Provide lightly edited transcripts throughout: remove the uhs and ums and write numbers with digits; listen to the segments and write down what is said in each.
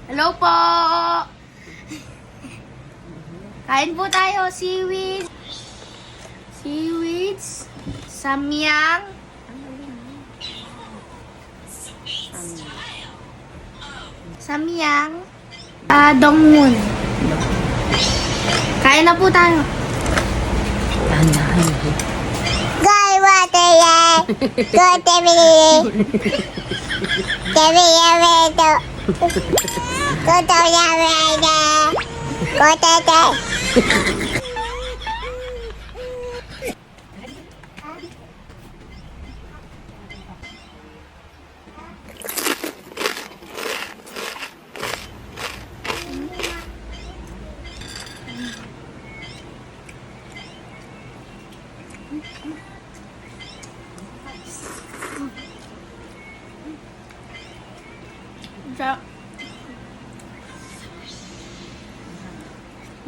Hello po! Kain po tayo. Seaweed. Seaweeds. Samyang. Samyang. Dongmun. Kain na po tayo. Guy, what are you? Go to me. Tell me everything. Go to me. Go to me.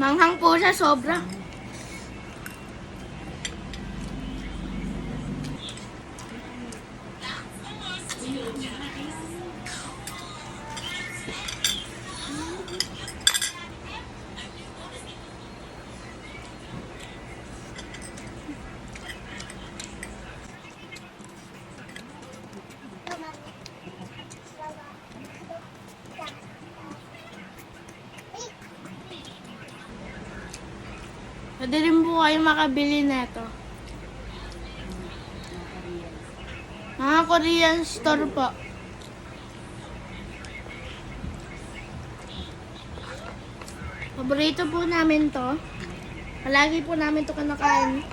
Manghang po siya sobra. Pwede rin po kayo makabili nito. Mga Korean store po. Paborito po namin to. Palagi po namin to kinakain.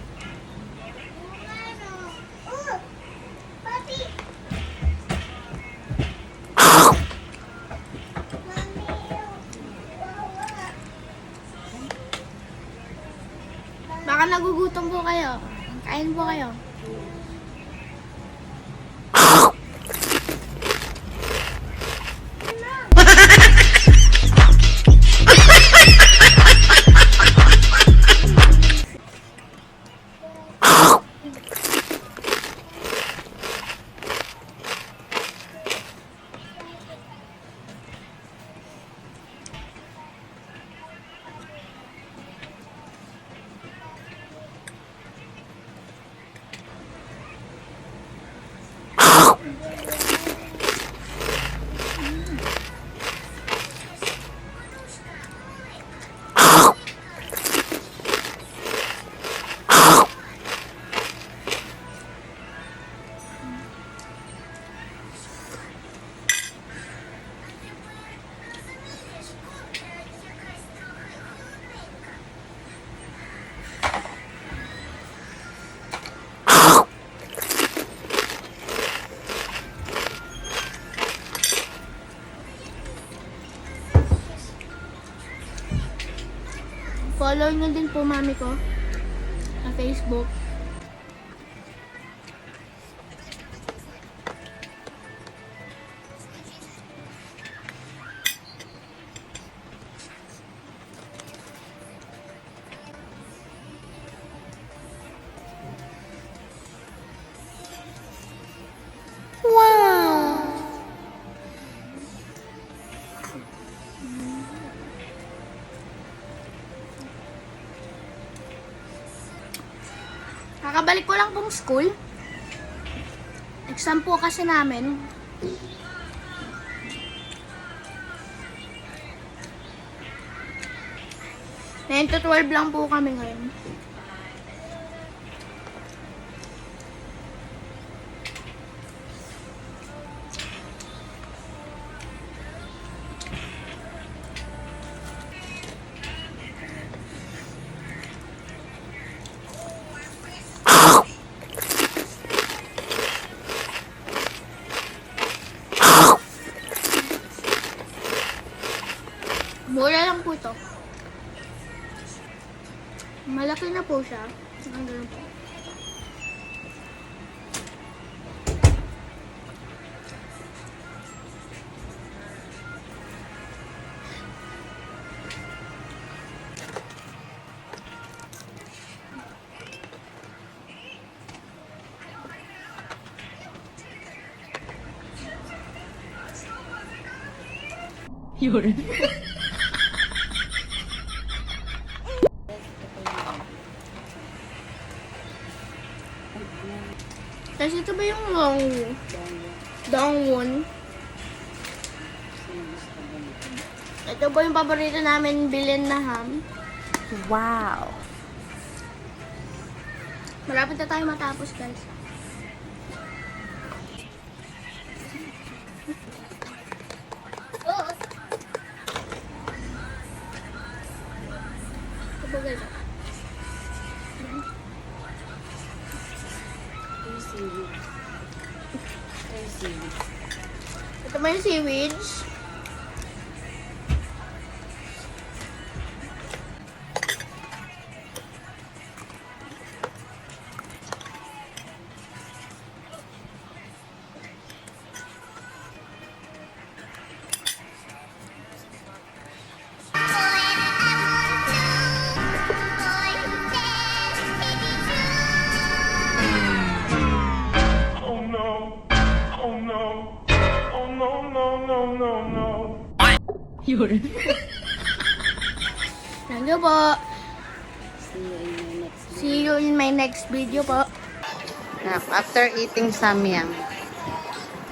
Baka nagugutom po kayo. Kain po kayo. Follow nyo din po mami ko sa Facebook. Kakabalik ko lang pong school. Exam po kasi namin. 9 to 12 lang po kami ngayon. Mura lang po ito. Malaki na po siya. Ang ganun po. Yun. Kasi ito ba yung Dongwon? Ito po yung paborito namin bilhin na ham. Wow. Malapit na tayo matapos, guys. Ito po, guys. Ito ba yung seaweeds? Oh no. Oh no. Oh no, no, no, no, no. Yun. Thank you po. See you in my next video po. After eating samyang.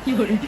Yun.